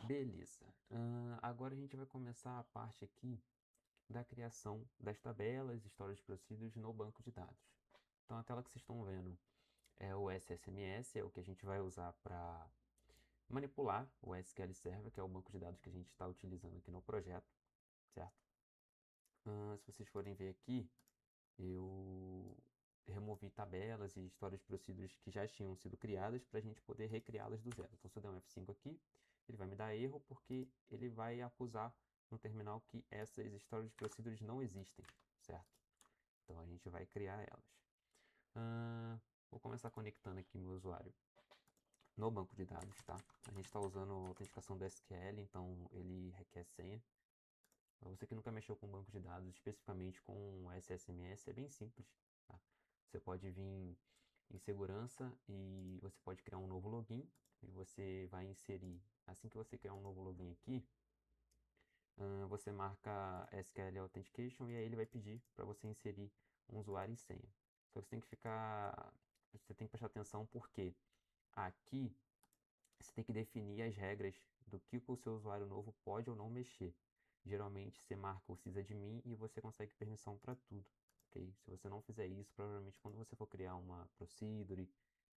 Beleza. Agora a gente vai começar a parte aqui da criação das tabelas, storage procedures no banco de dados. Então a tela que vocês estão vendo é o SSMS, é o que a gente vai usar para manipular o SQL Server, que é o banco de dados que a gente está utilizando aqui no projeto, certo? Se vocês forem ver aqui, eu removi tabelas e storage procedures que já tinham sido criadas para a gente poder recriá-las do zero. Então, se eu der um F5 aqui, ele vai me dar erro porque ele vai acusar no terminal que essas storage procedures não existem, certo? Então, a gente vai criar elas. Vou começar conectando aqui meu usuário no banco de dados, tá? A gente está usando a autenticação do SQL, então ele requer senha. Para você que nunca mexeu com banco de dados, especificamente com SSMS, é bem simples, tá? Você pode vir em segurança e você pode criar um novo login e você vai inserir, assim que você criar um novo login aqui, você marca SQL Authentication e aí ele vai pedir para você inserir um usuário e senha. Só que você tem que prestar atenção porque aqui você tem que definir as regras do que o seu usuário novo pode ou não mexer. Geralmente você marca o sysadmin e você consegue permissão para tudo, ok? Se você não fizer isso, provavelmente quando você for criar uma procedure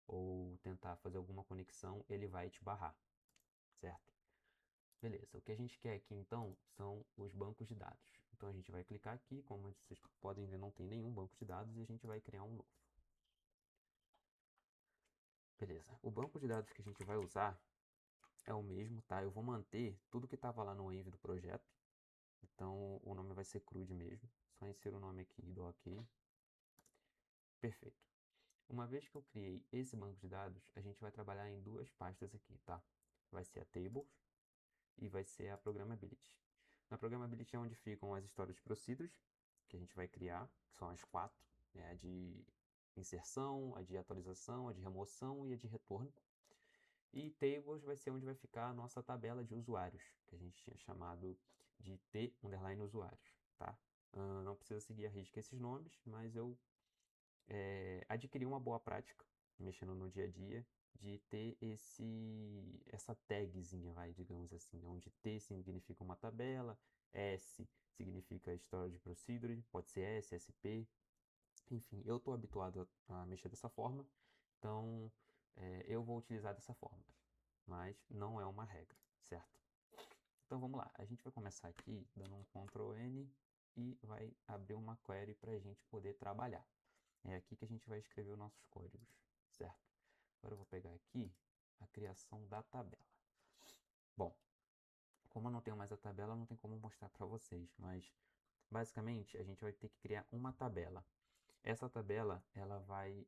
ou tentar fazer alguma conexão, ele vai te barrar, certo? Beleza, o que a gente quer aqui então são os bancos de dados. Então a gente vai clicar aqui, como vocês podem ver, não tem nenhum banco de dados e a gente vai criar um novo. Beleza, o banco de dados que a gente vai usar é o mesmo, tá? Eu vou manter tudo que estava lá no env do projeto. Então o nome vai ser CRUD mesmo. Só inserir o nome aqui e dou OK. Perfeito. Uma vez que eu criei esse banco de dados, a gente vai trabalhar em duas pastas aqui, tá? Vai ser a Tables e vai ser a Programmability. Na Programmability é onde ficam as storage procedures, que a gente vai criar, que são as quatro, né? A de inserção, a de atualização, a de remoção e a de retorno. E tables vai ser onde vai ficar a nossa tabela de usuários, que a gente tinha chamado de T_usuários, tá? Não precisa seguir a risca esses nomes, mas eu adquiri uma boa prática, mexendo no dia a dia, de ter essa tagzinha, digamos assim, onde T significa uma tabela, S significa Storage Procedure, pode ser S, SP, enfim, eu estou habituado a mexer dessa forma, então eu vou utilizar dessa forma, mas não é uma regra, certo? Então vamos lá, a gente vai começar aqui dando um Ctrl N e vai abrir uma query para a gente poder trabalhar. É aqui que a gente vai escrever os nossos códigos, certo? Agora eu vou pegar aqui a criação da tabela. Bom, como eu não tenho mais a tabela, não tem como mostrar para vocês, mas basicamente a gente vai ter que criar uma tabela. Essa tabela ela vai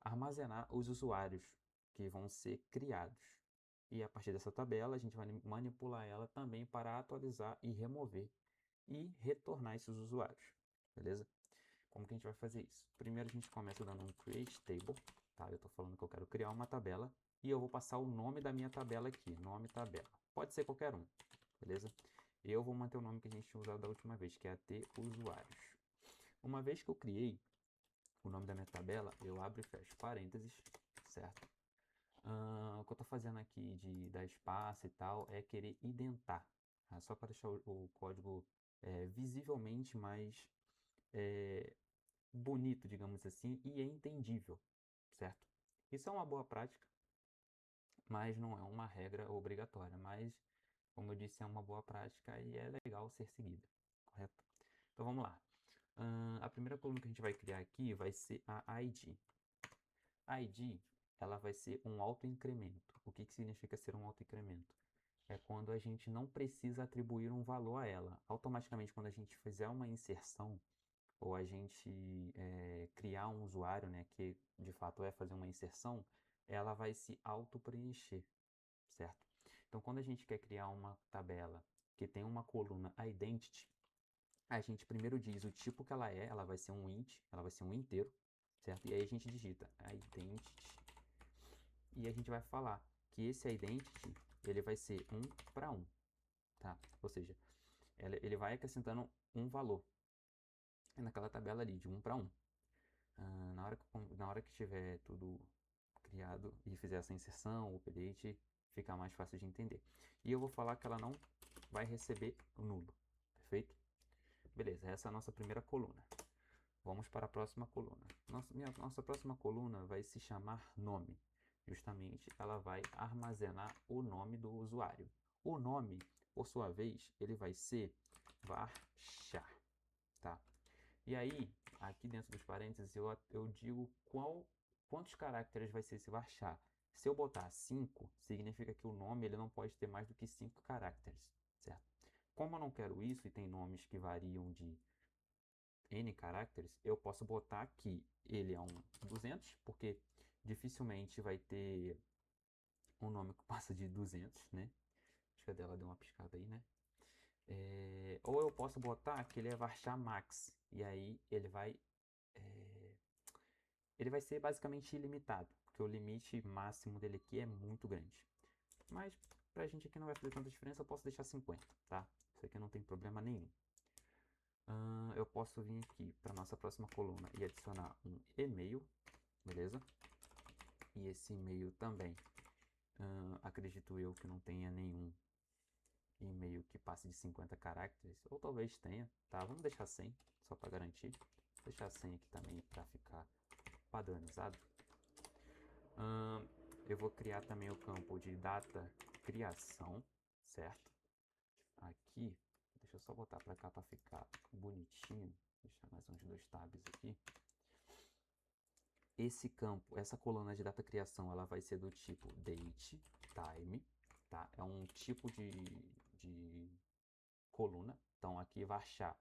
armazenar os usuários que vão ser criados. E a partir dessa tabela, a gente vai manipular ela também para atualizar e remover e retornar esses usuários, beleza? Como que a gente vai fazer isso? Primeiro a gente começa dando um create table, tá? Eu estou falando que eu quero criar uma tabela e eu vou passar o nome da minha tabela aqui, nome tabela. Pode ser qualquer um, beleza? Eu vou manter o nome que a gente tinha usado da última vez, que é T usuários. Uma vez que eu criei o nome da minha tabela, eu abro e fecho parênteses, certo? O que eu estou fazendo aqui de dar espaço e tal é querer identar, tá? Só para deixar o código visivelmente mais bonito, digamos assim, e é entendível, certo? Isso é uma boa prática, mas não é uma regra obrigatória. Mas, como eu disse, é uma boa prática e é legal ser seguida, correto? Então vamos lá. A primeira coluna que a gente vai criar aqui vai ser a ID. A ID, ela vai ser um autoincremento. O que significa ser um autoincremento? É quando a gente não precisa atribuir um valor a ela. Automaticamente, quando a gente fizer uma inserção, ou a gente criar um usuário, né, que de fato é fazer uma inserção, ela vai se auto-preencher, certo? Então, quando a gente quer criar uma tabela que tem uma coluna identity, a gente primeiro diz o tipo que ela vai ser um int, ela vai ser um inteiro, certo? E aí a gente digita identity e a gente vai falar que esse identity ele vai ser 1 para 1, tá? Ou seja, ele vai acrescentando um valor naquela tabela ali de 1 para 1. Na hora que tiver tudo criado e fizer essa inserção, o update, ficar mais fácil de entender. E eu vou falar que ela não vai receber nulo, perfeito? Beleza, essa é a nossa primeira coluna. Vamos para a próxima coluna. Nossa próxima coluna vai se chamar nome. Justamente, ela vai armazenar o nome do usuário. O nome, por sua vez, ele vai ser varchar, tá? E aí, aqui dentro dos parênteses, eu digo quantos caracteres vai ser esse varchar. Se eu botar 5, significa que o nome ele não pode ter mais do que 5 caracteres, certo? Como eu não quero isso e tem nomes que variam de N caracteres, eu posso botar aqui, ele é um 200, porque dificilmente vai ter um nome que passa de 200, né? Acho que a dela deu uma piscada aí, né? Ou eu posso botar que ele é varchar max, e aí ele vai ser basicamente ilimitado, porque o limite máximo dele aqui é muito grande. Mas pra gente aqui não vai fazer tanta diferença, eu posso deixar 50, tá? Isso aqui não tem problema nenhum. Eu posso vir aqui para nossa próxima coluna e adicionar um e-mail, beleza? E esse e-mail também, acredito eu que não tenha nenhum e-mail que passe de 50 caracteres, ou talvez tenha, tá? Vamos deixar 100, só para garantir. Vou deixar 100 aqui também para ficar padronizado. Eu vou criar também o campo de data criação, certo? Aqui, deixa eu só botar para cá para ficar bonitinho. Deixar mais uns 2 tabs aqui. Esse campo, essa coluna de data criação, ela vai ser do tipo date, time, tá? É um tipo de coluna. Então aqui varchar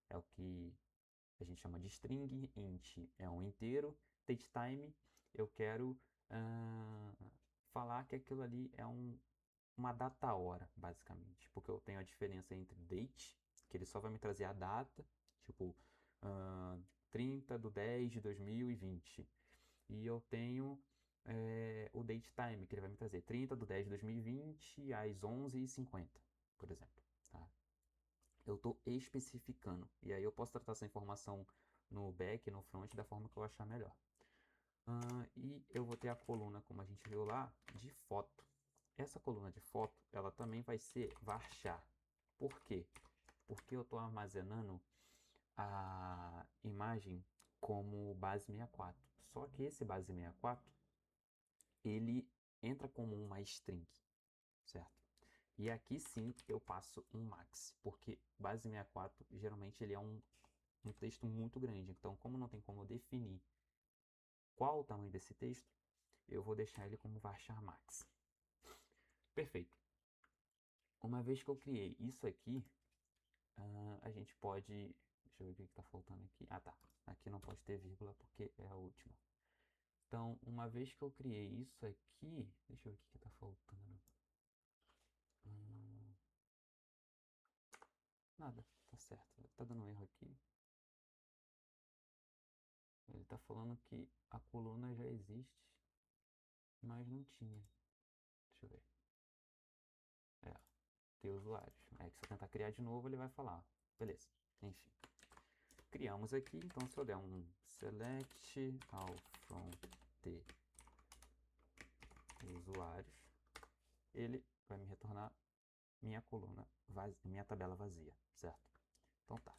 é o que a gente chama de string, int é um inteiro, datetime eu quero falar que aquilo ali é uma data hora, basicamente, porque eu tenho a diferença entre date, que ele só vai me trazer a data, tipo 30/10/2020, e eu tenho o datetime, que ele vai me trazer 30/10/2020 às 11h50, por exemplo, tá? Eu estou especificando. E aí eu posso tratar essa informação no back, no front, da forma que eu achar melhor. E eu vou ter a coluna, como a gente viu lá, de foto. Essa coluna de foto, ela também vai ser varchar. Por quê? Porque eu estou armazenando a imagem como base 64. Só que esse base 64, ele entra como uma string, certo? E aqui sim eu passo um max, porque base 64 geralmente ele é um texto muito grande. Então, como não tem como definir qual o tamanho desse texto, eu vou deixar ele como varchar max. Perfeito. Uma vez que eu criei isso aqui, a gente pode... Deixa eu ver o que está faltando aqui. Ah, tá. Aqui não pode ter vírgula porque é a última. Então, uma vez que eu criei isso aqui... Deixa eu ver o que está faltando. Nada, tá certo. Tá dando um erro aqui. Ele está falando que a coluna já existe, mas não tinha. Deixa eu ver. Ter usuários. É que se eu tentar criar de novo, ele vai falar. Beleza. Enfim. Criamos aqui. Então, se eu der um select all from the usuários, ele vai me retornar minha coluna, minha tabela vazia, certo? Então tá.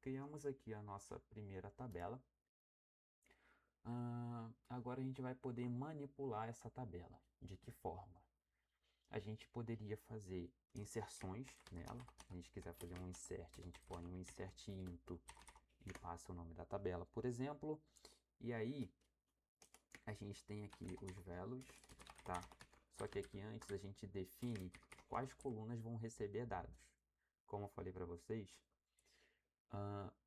Criamos aqui a nossa primeira tabela. Agora a gente vai poder manipular essa tabela. De que forma? A gente poderia fazer inserções nela. Se a gente quiser fazer um insert, a gente põe um insert into e passa o nome da tabela, por exemplo. E aí, a gente tem aqui os values, tá? Só que aqui antes a gente define quais colunas vão receber dados. Como eu falei para vocês,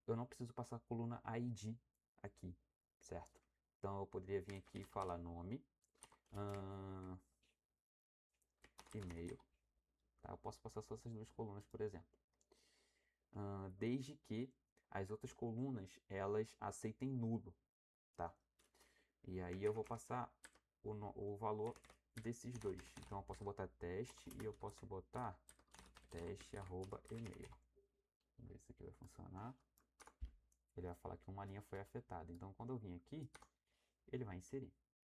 eu não preciso passar a coluna ID aqui, certo? Então, eu poderia vir aqui e falar nome, e-mail, tá? Eu posso passar só essas 2 colunas, por exemplo. Desde que as outras colunas, elas aceitem nulo, tá? E aí eu vou passar o valor desses 2. Então eu posso botar teste e eu posso botar teste@email. Vamos ver se aqui vai funcionar. Ele vai falar que uma linha foi afetada. Então quando eu vim aqui, ele vai inserir,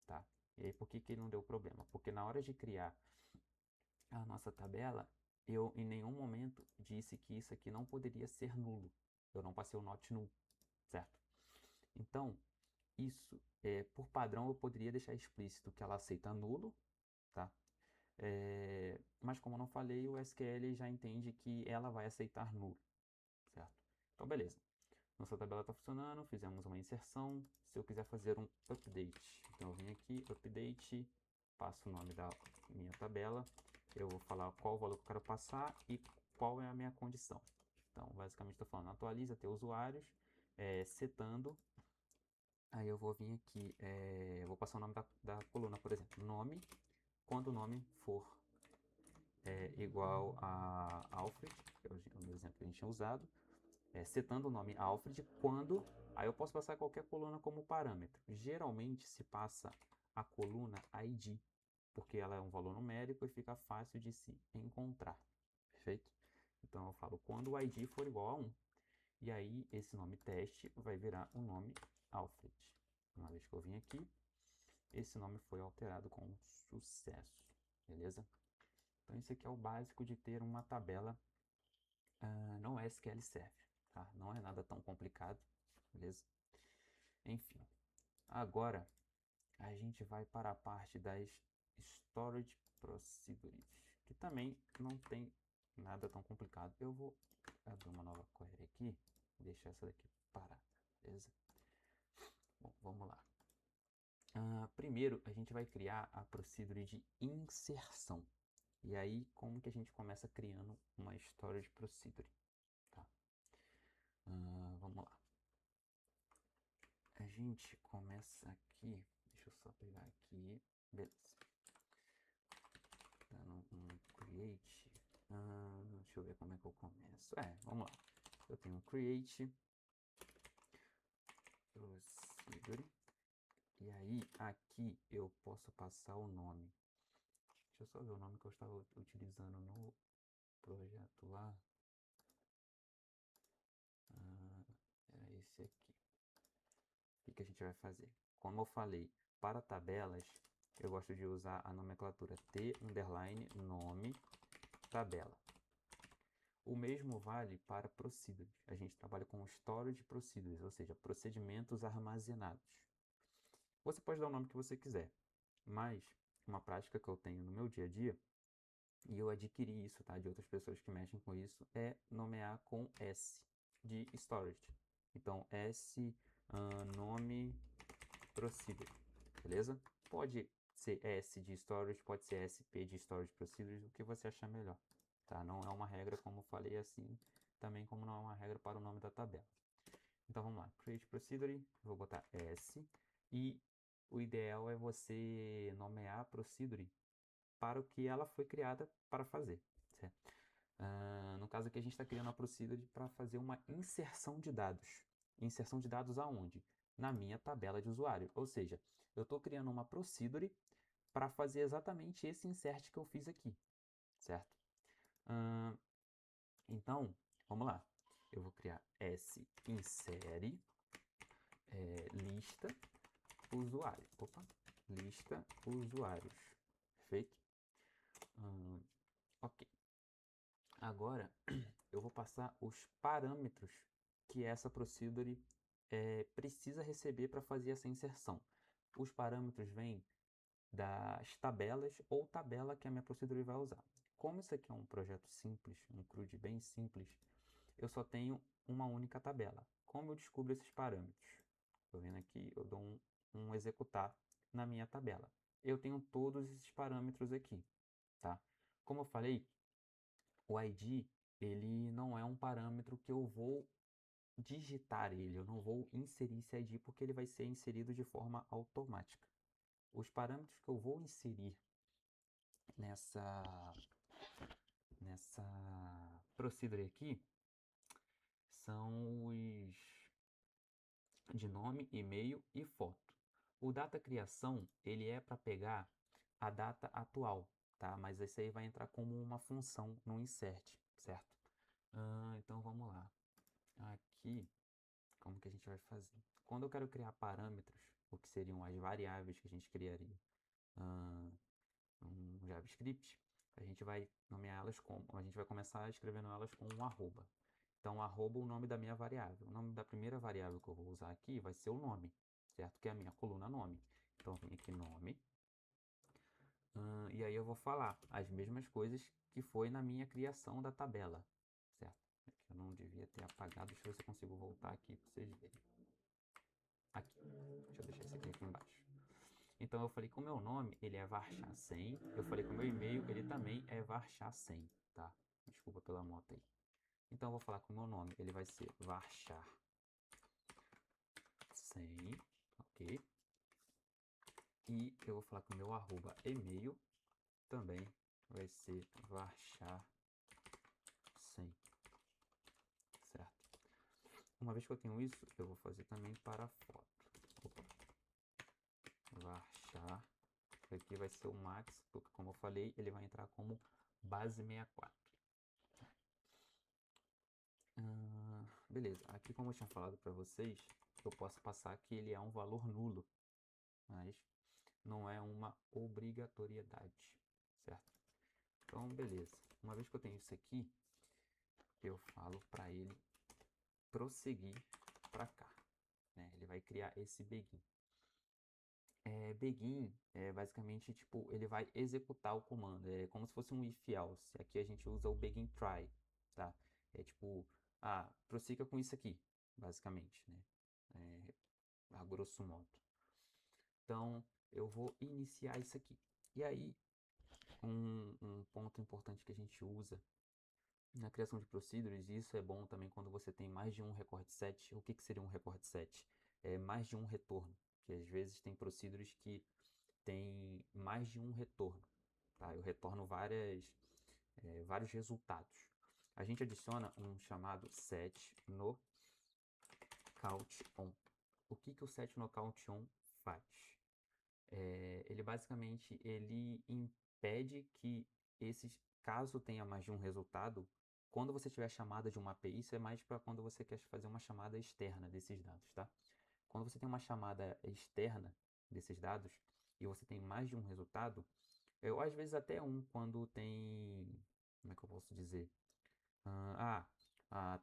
tá? E aí por que ele não deu problema? Porque na hora de criar a nossa tabela, eu em nenhum momento disse que isso aqui não poderia ser nulo. Eu não passei o not null, certo? Então, isso, por padrão, eu poderia deixar explícito que ela aceita nulo, tá? Mas como eu não falei, o SQL já entende que ela vai aceitar nulo, certo? Então, beleza. Nossa tabela está funcionando, fizemos uma inserção. Se eu quiser fazer um update, então eu venho aqui, update, passo o nome da minha tabela, eu vou falar qual valor que eu quero passar e qual é a minha condição. Então, basicamente, estou falando, atualiza teu usuários, setando. Aí eu vou vir aqui, vou passar o nome da coluna, por exemplo, nome, quando o nome for igual a Alfred, que é o exemplo que a gente tinha usado, setando o nome Alfred, quando, aí eu posso passar qualquer coluna como parâmetro. Geralmente se passa a coluna ID, porque ela é um valor numérico e fica fácil de se encontrar, perfeito? Então eu falo quando o ID for igual a 1, e aí esse nome teste vai virar o nome Alfred. Uma vez que eu vim aqui, esse nome foi alterado com sucesso, beleza? Então esse aqui é o básico de ter uma tabela no SQL Server, tá? Não é nada tão complicado, beleza? Enfim, agora a gente vai para a parte das Storage Procedures, que também não tem nada tão complicado. Eu vou abrir uma nova query aqui, deixar essa daqui parar, beleza? Bom, vamos lá. Primeiro, a gente vai criar a procedure de inserção. E aí, como que a gente começa criando uma Storage Procedure? Tá? Vamos lá. A gente começa aqui, deixa eu só pegar aqui, beleza. Dando um create, deixa eu ver como é que eu começo. Vamos lá. Eu tenho um create procedure, e aí aqui eu posso passar o nome. Deixa eu só ver o nome que eu estava utilizando no projeto lá. Era esse aqui. O que a gente vai fazer? Como eu falei, para tabelas, eu gosto de usar a nomenclatura t_nome tabela. O mesmo vale para procedures. A gente trabalha com storage procedures, ou seja, procedimentos armazenados. Você pode dar o nome que você quiser, mas uma prática que eu tenho no meu dia a dia, e eu adquiri isso, tá, de outras pessoas que mexem com isso, é nomear com S de storage. Então, S nome procedure, beleza? Pode ser S de storage, pode ser SP de storage procedures, o que você achar melhor, tá? Não é uma regra, como eu falei, assim, também como não é uma regra para o nome da tabela. Então vamos lá, create procedure, vou botar S, e o ideal é você nomear a procedure para o que ela foi criada para fazer, certo? No caso aqui a gente está criando a procedure para fazer uma inserção de dados. Inserção de dados aonde? Na minha tabela de usuário. Ou seja, eu estou criando uma procedure para fazer exatamente esse insert que eu fiz aqui, certo? Então, vamos lá. Eu vou criar sinsere lista usuário. Opa, lista usuários. Perfeito? Ok. Agora, eu vou passar os parâmetros que essa procedure precisa receber para fazer essa inserção. Os parâmetros vêm das tabelas ou tabela que a minha procedure vai usar. Como isso aqui é um projeto simples, um CRUD bem simples, eu só tenho uma única tabela. Como eu descubro esses parâmetros? Estou vendo aqui, eu dou um executar na minha tabela. Eu tenho todos esses parâmetros aqui, tá? Como eu falei, o ID, ele não é um parâmetro que eu vou digitar ele, eu não vou inserir esse ID porque ele vai ser inserido de forma automática. Os parâmetros que eu vou inserir nessa procedure aqui são os de nome, e-mail e foto. O data criação, ele é para pegar a data atual, tá? Mas esse aí vai entrar como uma função no insert, certo? Então vamos lá. Aqui, como que a gente vai fazer? Quando eu quero criar parâmetros, o que seriam as variáveis que a gente criaria um JavaScript, a gente vai nomeá-las como, a gente vai começar escrevendo elas com um arroba. Então, arroba o nome da minha variável. O nome da primeira variável que eu vou usar aqui vai ser o nome, certo? Que é a minha coluna nome. Então, vem aqui nome. E aí eu vou falar as mesmas coisas que foi na minha criação da tabela, certo? Eu não devia ter apagado, deixa eu ver se eu consigo voltar aqui para vocês verem. Aqui, deixa eu deixar esse aqui embaixo. Então eu falei que o meu nome, ele é varchar100. Eu falei que o meu e-mail, ele também é varchar100, tá? Desculpa pela moto aí. Então eu vou falar que o meu nome, ele vai ser varchar100, ok? E eu vou falar que o meu arroba e-mail também vai ser varchar100, certo? Uma vez que eu tenho isso, eu vou fazer também para a foto. Opa. Varchar, aqui vai ser o max, porque como eu falei, ele vai entrar como base 64. Beleza, aqui como eu tinha falado para vocês, eu posso passar que ele é um valor nulo, mas não é uma obrigatoriedade, certo? Então, beleza. Uma vez que eu tenho isso aqui, eu falo para ele prosseguir para cá, né? Ele vai criar esse begin. Begin é basicamente tipo, ele vai executar o comando, é como se fosse um if else. Aqui a gente usa o begin try, tá? É tipo, prossiga com isso aqui, basicamente, né? A grosso modo. Então, eu vou iniciar isso aqui. E aí, um ponto importante que a gente usa na criação de procedures, e isso é bom também quando você tem mais de um record set. O que seria um record set? É mais de um retorno, que às vezes tem procedures que tem mais de um retorno, tá? Eu retorno vários resultados. A gente adiciona um chamado set no count on. O que o set no count on faz? Ele basicamente impede que caso tenha mais de um resultado, quando você tiver chamada de uma API, isso é mais para quando você quer fazer uma chamada externa desses dados, tá? Quando você tem uma chamada externa desses dados e você tem mais de um resultado, ou às vezes até quando tem, como é que eu posso dizer?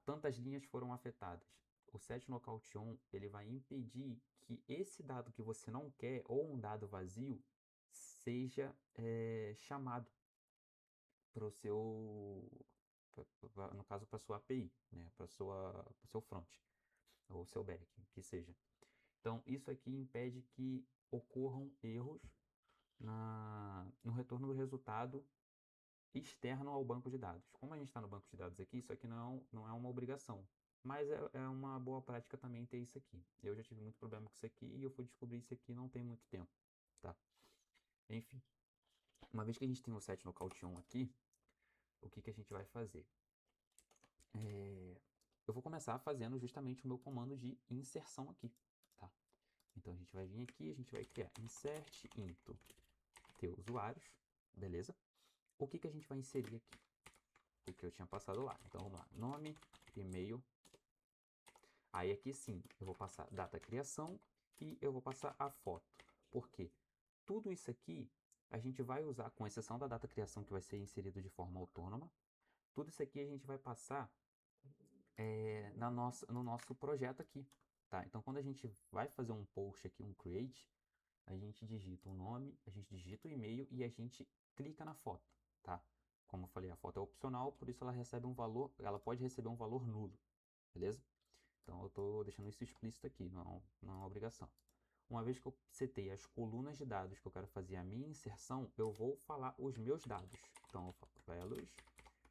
Tantas linhas foram afetadas. O set lockout on, ele vai impedir que esse dado que você não quer, ou um dado vazio, seja chamado para o seu, no caso, para sua API, né? Para o seu front, ou seu back, que seja. Então, isso aqui impede que ocorram erros no retorno do resultado externo ao banco de dados. Como a gente está no banco de dados aqui, isso aqui não é uma obrigação, mas é uma boa prática também ter isso aqui. Eu já tive muito problema com isso aqui e eu fui descobrir isso aqui não tem muito tempo, tá? Enfim, uma vez que a gente tem o set no count1 aqui, o que a gente vai fazer? Eu vou começar fazendo justamente o meu comando de inserção aqui, tá? Então a gente vai vir aqui, a gente vai criar insert into teu usuários, beleza? O que a gente vai inserir aqui? O que eu tinha passado lá. Então vamos lá, nome, e-mail. Aí aqui sim, eu vou passar data criação e eu vou passar a foto. Por quê? Tudo isso aqui a gente vai usar, com exceção da data criação que vai ser inserido de forma autônoma, tudo isso aqui a gente vai passar no nosso projeto aqui, tá? Então quando a gente vai fazer um post aqui, um create, a gente digita o nome, a gente digita o e-mail e a gente clica na foto, tá? Como eu falei, a foto é opcional, por isso ela recebe um valor, ela pode receber um valor nulo, beleza? Então eu estou deixando isso explícito aqui, não é uma obrigação. Uma vez que eu setei as colunas de dados que eu quero fazer a minha inserção, eu vou falar os meus dados. Então eu falo values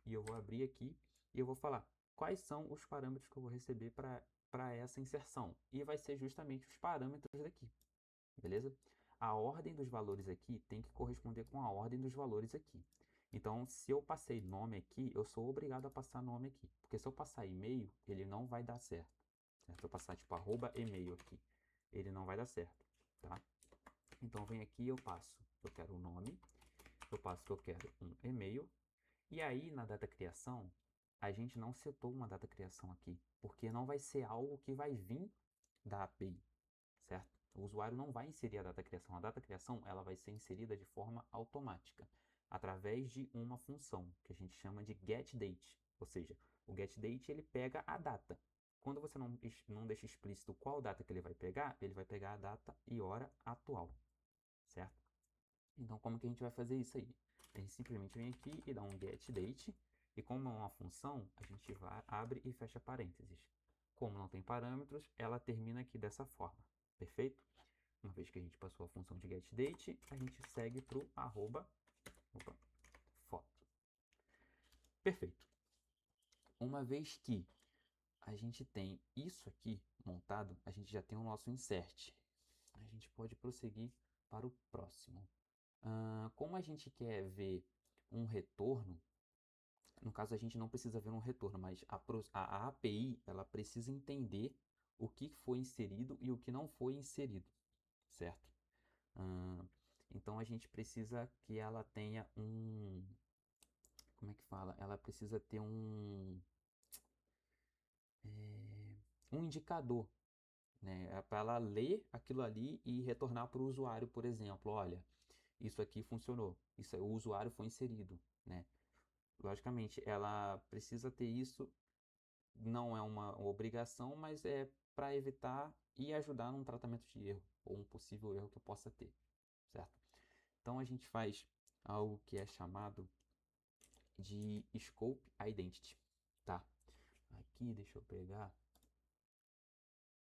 e eu vou abrir aqui e eu vou falar quais são os parâmetros que eu vou receber para essa inserção. E vai ser justamente os parâmetros daqui, beleza? A ordem dos valores aqui tem que corresponder com a ordem dos valores aqui. Então, se eu passei nome aqui, eu sou obrigado a passar nome aqui. Porque se eu passar e-mail, ele não vai dar certo. Se eu passar tipo @e-mail aqui, ele não vai dar certo, tá? Então, vem aqui e eu passo. Eu quero o nome, eu passo que eu quero um e-mail. E aí, na data criação, a gente não setou uma data criação aqui. Porque não vai ser algo que vai vir da API, certo? O usuário não vai inserir a data criação. A data criação ela vai ser inserida de forma automática. através de uma função que a gente chama de getDate. Ou seja, o getDate ele pega a data. Quando você não deixa explícito qual data que ele vai pegar a data e hora atual, certo? Então, como que a gente vai fazer isso aí? A gente simplesmente vem aqui e dá um getDate, e como é uma função, a gente abre e fecha parênteses. Como não tem parâmetros, ela termina aqui dessa forma, perfeito? Uma vez que a gente passou a função de getDate, a gente segue para o foto. Perfeito. Uma vez que a gente tem isso aqui montado, a gente já tem o nosso insert. A gente pode prosseguir para o próximo. Como a gente quer ver um retorno, no caso a gente não precisa ver um retorno, mas a API ela precisa entender o que foi inserido e o que não foi inserido, certo? Então a gente precisa que ela tenha como é que fala? Ela precisa ter um indicador, né? Para ela ler aquilo ali e retornar para o usuário, por exemplo, olha, isso aqui funcionou, o usuário foi inserido, né? Logicamente, ela precisa ter isso, não é uma obrigação, mas é para evitar e ajudar num tratamento de erro, ou um possível erro que eu possa ter, certo? Então a gente faz algo que é chamado de Scope Identity, tá? Aqui, deixa eu pegar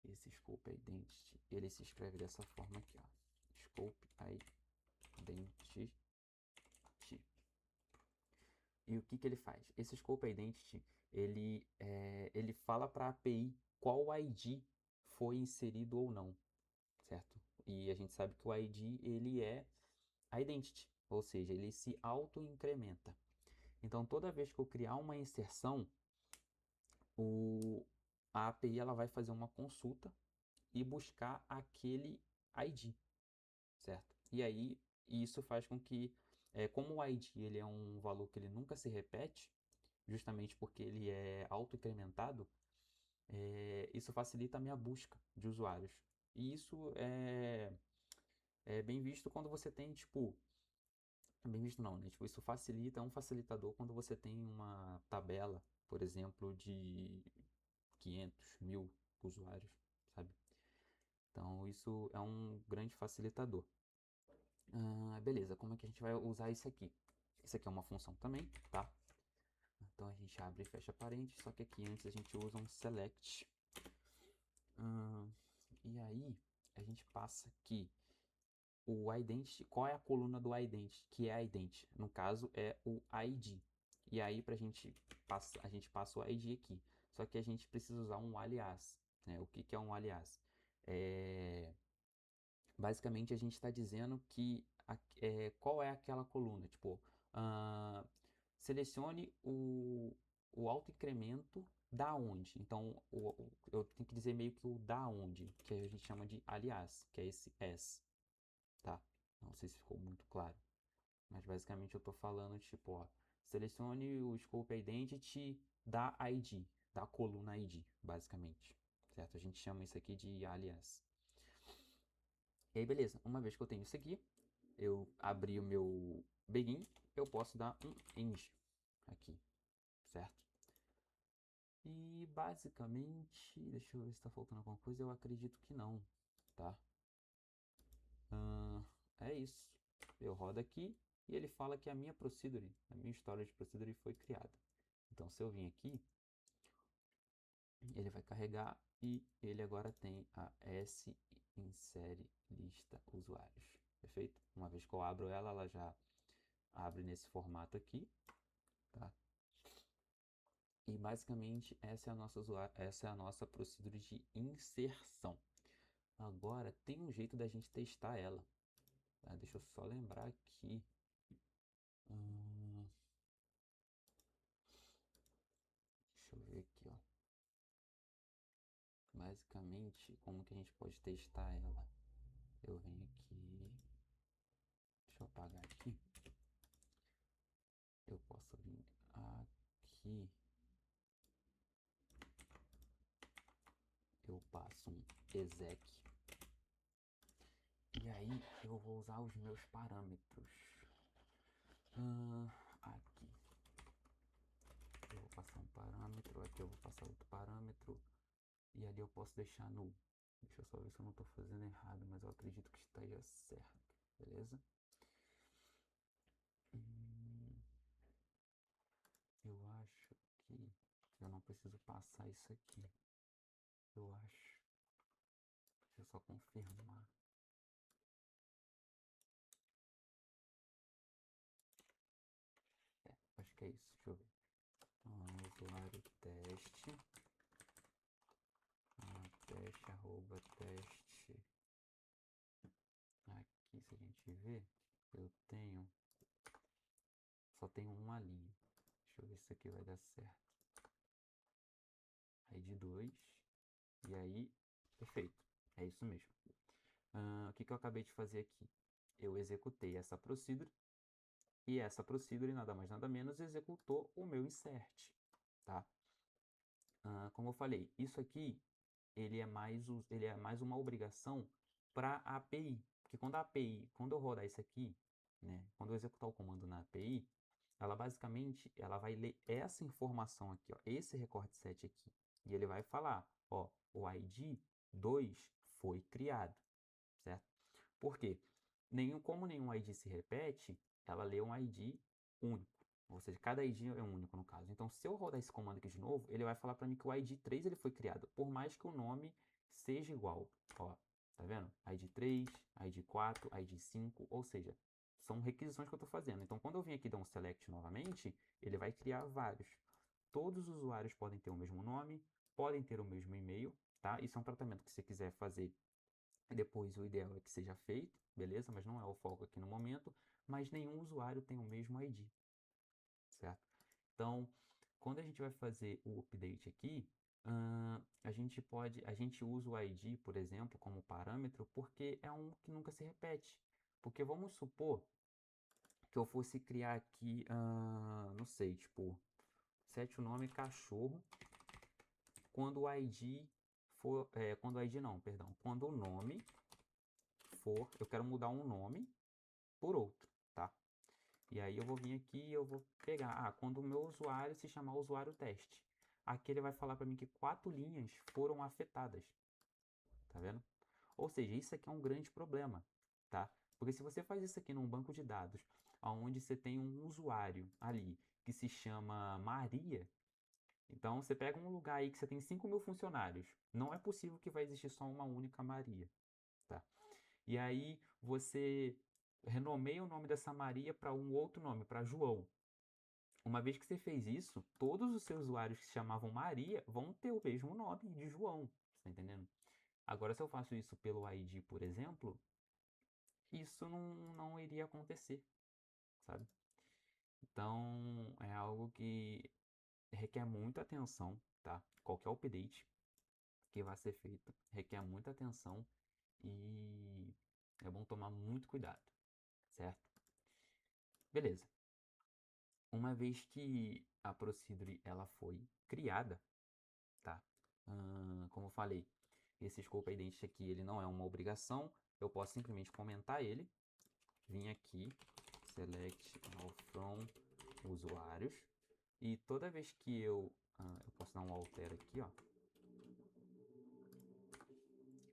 esse Scope Identity, ele se escreve dessa forma aqui, ó. Scope Identity. E o que que ele faz? Esse Scope Identity, ele fala para a API qual ID foi inserido ou não, certo? E a gente sabe que o ID, ele é Identity, ou seja, ele se auto-incrementa. Então, toda vez que eu criar uma inserção, a API ela vai fazer uma consulta e buscar aquele ID, certo? E aí, isso faz com que, como o ID ele é um valor que ele nunca se repete, justamente porque ele é auto-incrementado, isso facilita a minha busca de usuários. E isso é bem visto quando você tem, tipo, bem visto não, né? Tipo, isso facilita, é um facilitador quando você tem uma tabela, por exemplo, de 500, 1000 usuários, sabe? Então, isso é um grande facilitador. Beleza, como é que a gente vai usar isso aqui? Isso aqui é uma função também, tá? Então, a gente abre e fecha parênteses, só que aqui antes a gente usa um select. E aí, a gente passa aqui o identity, qual é a coluna do identity, que é a identity, no caso é o ID. E aí a gente passa o ID aqui. Só que a gente precisa usar um alias, né? O que que é um alias? Basicamente a gente está dizendo que qual é aquela coluna, tipo, selecione o autoincremento da onde. Então eu tenho que dizer meio que o da onde, que a gente chama de alias, que é esse s. Tá? Não sei se ficou muito claro. Mas basicamente eu estou falando, tipo, ó, selecione o Scope Identity da ID, da coluna ID, basicamente. Certo? A gente chama isso aqui de alias. E aí, beleza. Uma vez que eu tenho isso aqui, eu abri o meu begin, eu posso dar um end aqui, certo? E basicamente, deixa eu ver se está faltando alguma coisa, eu acredito que não, tá? É isso. Eu rodo aqui e ele fala que a minha procedure, a minha história de procedure foi criada. Então, se eu vim aqui, ele vai carregar e ele agora tem a S insere lista usuários. Perfeito? Uma vez que eu abro ela, ela já abre nesse formato aqui, tá? E basicamente essa é a nossa procedure de inserção. Agora tem um jeito da gente testar ela. Tá? Deixa eu só lembrar aqui. Hum, Deixa eu ver aqui, ó. Basicamente, como que a gente pode testar ela? Eu venho aqui, deixa eu apagar aqui. Eu posso vir aqui, eu passo um exec. E aí eu vou usar os meus parâmetros. Aqui eu vou passar um parâmetro, aqui eu vou passar outro parâmetro, e ali eu posso deixar null. Deixa eu só ver se eu não estou fazendo errado, mas eu acredito que esteja certo, beleza? Eu acho que eu não preciso passar isso aqui. Eu acho. Deixa eu só confirmar. Acho que é isso. Deixa eu ver. Então, usuário teste. Teste, arroba teste. Aqui, se a gente ver, eu tenho. Só tenho uma linha. Deixa eu ver se isso aqui vai dar certo. ID 2. E aí, perfeito. É isso mesmo. O que eu acabei de fazer aqui? Eu executei essa procedure. E essa procedure, nada mais nada menos, executou o meu insert. Tá? Como eu falei, isso aqui ele é mais uma obrigação para a API. Porque quando a API, quando eu rodar isso aqui, né, quando eu executar o comando na API, ela basicamente ela vai ler essa informação aqui, ó, esse record set aqui. E ele vai falar, ó, o ID 2 foi criado, certo? Por quê? Como nenhum ID se repete, ela lê um ID único. Ou seja, cada ID é único no caso. Então, se eu rodar esse comando aqui de novo, ele vai falar para mim que o ID 3 ele foi criado, por mais que o nome seja igual. Ó, tá vendo? ID 3, ID 4, ID 5, ou seja, são requisições que eu estou fazendo. Então, quando eu vim aqui dar um select novamente, ele vai criar vários. Todos os usuários podem ter o mesmo nome, podem ter o mesmo e-mail, tá? Isso é um tratamento que você quiser fazer depois, o ideal é que seja feito, beleza? Mas não é o foco aqui no momento. Mas nenhum usuário tem o mesmo ID, certo? Então, quando a gente vai fazer o update aqui, a gente usa o ID, por exemplo, como parâmetro, porque é um que nunca se repete. Porque vamos supor que eu fosse criar aqui, não sei, tipo, sete o nome cachorro, quando o ID for, quando o ID não, perdão, quando o nome for, eu quero mudar um nome por outro, tá? E aí eu vou vir aqui e eu vou pegar, quando o meu usuário se chamar usuário teste. Aqui ele vai falar para mim que 4 linhas foram afetadas, tá vendo? Ou seja, isso aqui é um grande problema, tá? Porque se você faz isso aqui num banco de dados, onde você tem um usuário ali que se chama Maria, então você pega um lugar aí que você tem 5.000 funcionários, não é possível que vai existir só uma única Maria, tá? E aí você renomeia o nome dessa Maria para um outro nome, para João. Uma vez que você fez isso, todos os seus usuários que se chamavam Maria vão ter o mesmo nome de João, tá entendendo? Agora, se eu faço isso pelo ID, por exemplo, isso não iria acontecer, sabe? Então, é algo que requer muita atenção, tá? Qualquer update que vai ser feito requer muita atenção e é bom tomar muito cuidado, certo? Beleza. Uma vez que a procedure ela foi criada, tá? Como eu falei, esse scope identity aqui ele não é uma obrigação, eu posso simplesmente comentar ele, vim aqui, select all from usuários, e toda vez que eu posso dar um alter aqui, ó,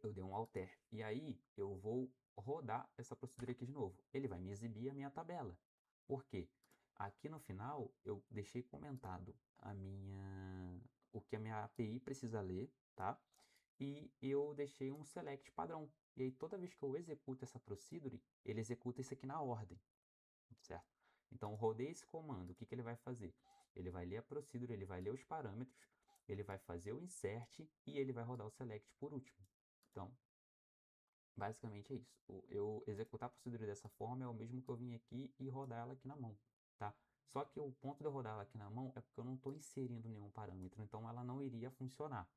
eu dei um alter, e aí eu vou rodar essa procedura aqui de novo, ele vai me exibir a minha tabela, por quê? Aqui no final eu deixei comentado o que a minha API precisa ler, tá? E eu deixei um select padrão. E aí toda vez que eu executo essa procedure, ele executa isso aqui na ordem, certo? Então, rodei esse comando, o que ele vai fazer? Ele vai ler a procedure, ele vai ler os parâmetros, ele vai fazer o insert e ele vai rodar o select por último. Então, basicamente é isso. Eu executar a procedure dessa forma é o mesmo que eu vim aqui e rodar ela aqui na mão, tá? Só que o ponto de eu rodar ela aqui na mão é porque eu não estou inserindo nenhum parâmetro, então ela não iria funcionar.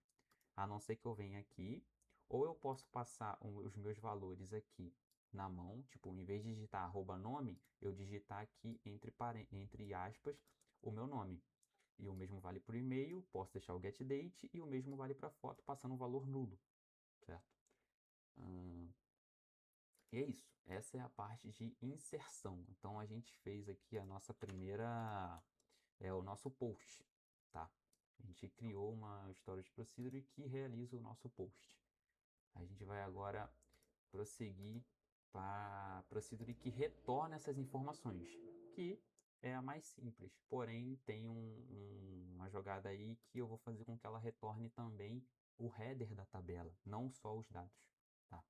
A não ser que eu venha aqui, ou eu posso passar os meus valores aqui na mão, tipo, em vez de digitar arroba nome, eu digitar aqui entre aspas o meu nome. E o mesmo vale para o e-mail, posso deixar o getDate e o mesmo vale para a foto, passando um valor nulo, certo? E é isso. Essa é a parte de inserção. Então a gente fez aqui a nossa primeira, o nosso post, tá? A gente criou uma storage procedure que realiza o nosso post. A gente vai agora prosseguir para a procedure que retorna essas informações, que é a mais simples. Porém, tem uma jogada aí que eu vou fazer com que ela retorne também o header da tabela, não só os dados, tá?